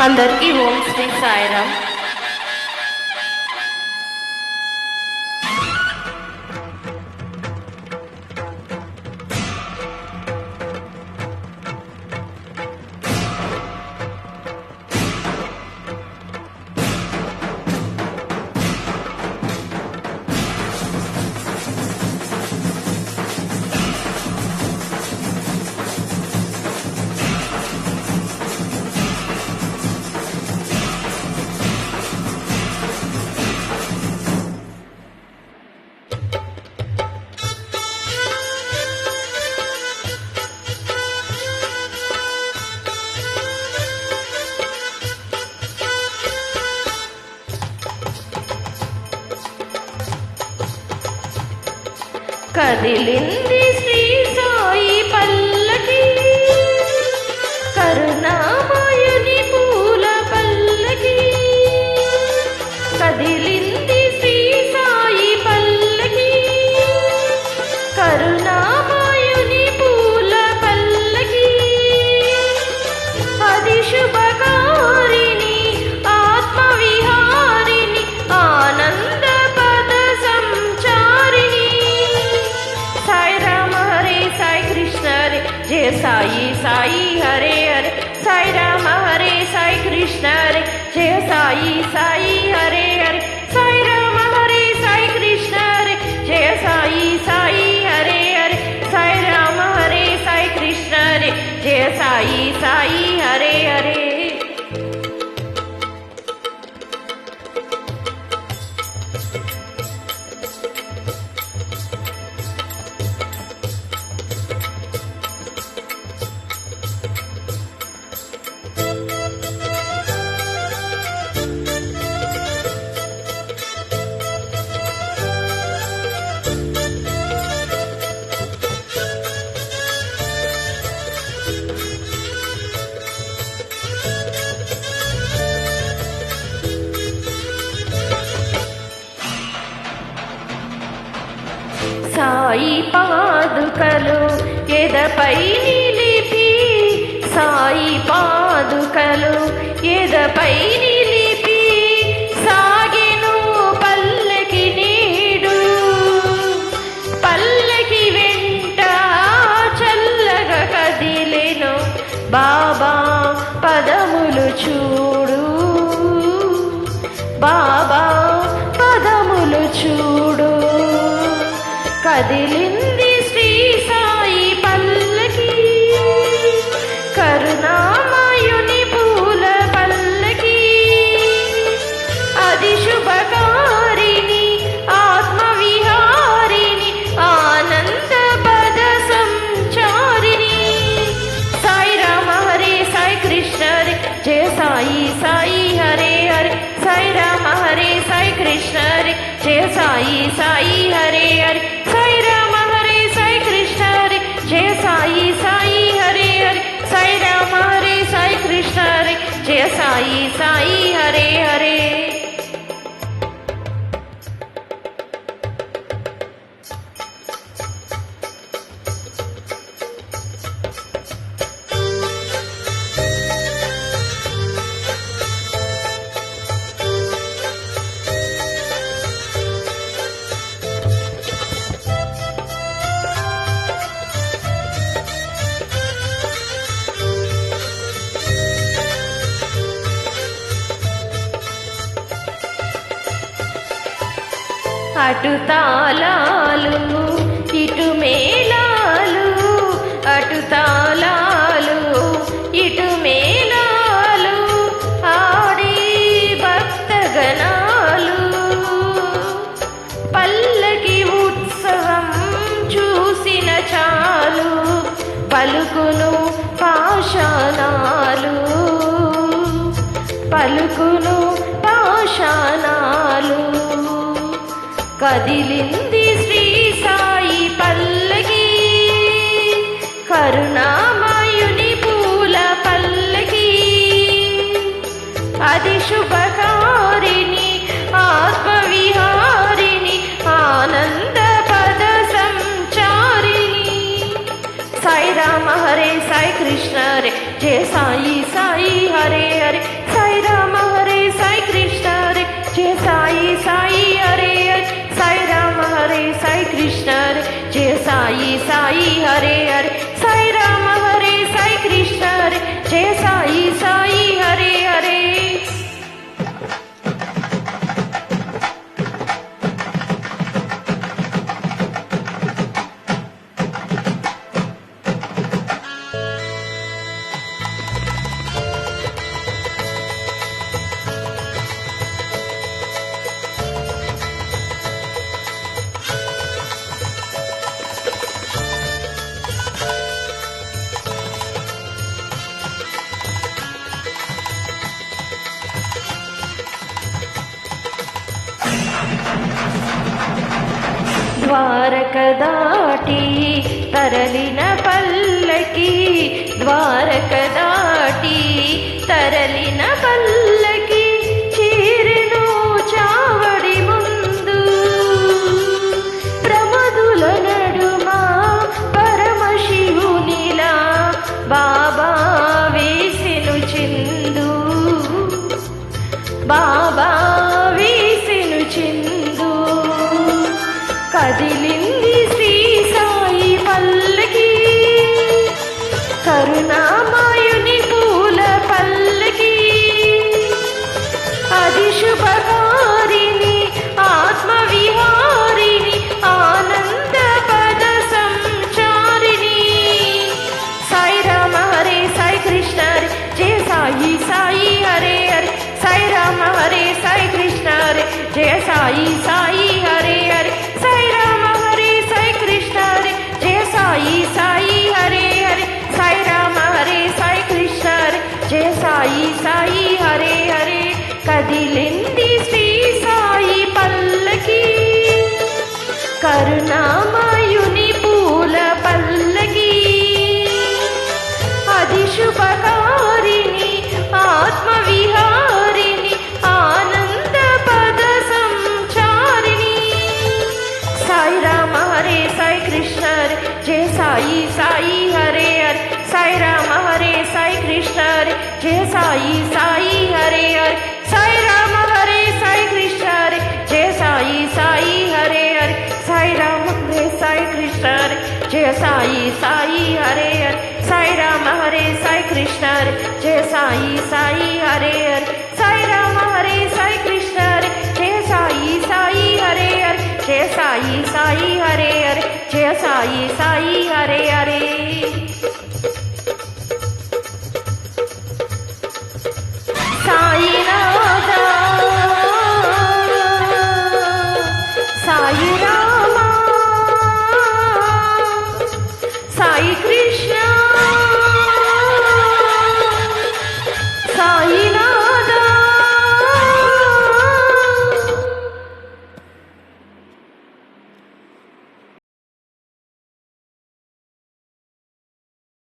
అందరికీ ఓం శ్రీ సాయిరామ్. కదిలింది శ్రీ సాయి పల్లకి, కరుణామయుని పూల పల్లకి. కదిలింది శ్రీ సాయి పల్లకి, కరుణామయుని పూల పల్లకి. అది శుభకారిణి ఆత్మవిహారిణి ఆనంద పద సంచారిణి. जय साई साई हरे हरे, साई राम हरे साई कृष्ण हरे. जय साई साई हरे हरे, साई राम हरे साई कृष्ण हरे. जय साई साई हरे हरे, साई राम हरे साई कृष्ण हरे. जय साई साई हरे हरे. సాయి పాదుకలు ఎదపై నిలిపి, సాయి పాదుకలు ఎదపై నిలిపి సాగెను పల్లకి నీడు. పల్లకి వెంట చల్లగా కదిలెను బాబా పదములు చూడు, బాబా పదములు చూడు. కదిలింది శ్రీ సాయి పల్లకి, కరుణామయుని పూల పల్లకి. అది శుభకారిణి ఆత్మవిహారిణి ఆనంద పద సంచారిణి. సాయి రామ హరే సాయి కృష్ణ హరే. జయ సాయి సాయి హరే హరే, సాయి రామ హరే సాయి కృష్ణ హరే. జయ సాయి సాయి హరే హరే, సాయి రామ హరే సాయి కృష్ణ హరే. జయ సాయి సాయి హరే హరే, సాయి రామ హరే సాయి కృష్ణ హరే. జయ సాయి సాయి హరే హరే. అటు తాళాలు ఇటు మేళాలు, అటు తాళాలు ఇటు మేళాలు ఆడి భక్తగణాలు. పల్లకి ఉత్సవం చూసిన చాలు పలుకును పాషాణాలు, పలుకును పాషాణాలు. కదిలింది శ్రీ సాయి పల్లకి, కరుణామయుని పూల పల్లకి. అది శుభకారిణి ఆత్మవిహారిణి ఆనంద పద సంచారిణి. సాయి రామ హరే సాయి కృష్ణ హరే. జయ సాయి సాయి హరే హరే, ద్వారక దాటి తరలిన పల్లకి, ద్వారక దాటి తరలిన పల్లకి చేరెను చావడి ముందు. ప్రమదుల నడుమ పరమశివునిలా బాబా వేసెను చిందు, బాబా వేసెను చిందు. కదిలింది శ్రీ సాయి పల్లకి, కరుణామయుని పూల పల్లకి. అది శుభకారిణి ఆత్మవిహారిణి ఆనంద పద సంచారిణి. సాయి రామ హరే సాయి కృష్ణ హరే జయ సాయి సాయి హరే హరే. సాయి రామ హరే సాయి కృష్ణ హరే జయ సాయి సాయి హరే హరే. సాయి రామ హరే సాయి కృష్ణ హరే జయ సాయి సాయి హరే హరే. సాయి రామ హరే సాయి కృష్ణ హరే జయ సాయి సాయి హరే హరే. కదిలింది శ్రీ సాయి పల్లకి, కరుణామయుని పూల పల్లకి. అది శుభకారిణి ఆత్మవిహారిణి ఆనంద పద సంచారిణి. సాయి రామ హరే సాయి కృష్ణ హరే జయ సాయి సాయి హరే హరే. సాయి రామ హరే సాయి కృష్ణ హరే జయ సాయి సాయి హరే హరే. సాయి రామ హరే సాయి కృష్ణ హరే జయ సాయి సాయి హరే హరే. సాయి రామ హరే సాయి కృష్ణ హరే జయ సాయి సాయి హరే హరే. సాయి రామ హరే సాయి కృష్ణ హరే జయ సాయి సాయి హరే హరే. సాయి రామ హరే సాయి కృష్ణ హరే జయ సాయి సాయి హరే హరే. జయ సాయి సాయి హరే హరే. జయ సాయి సాయి హరే హరే.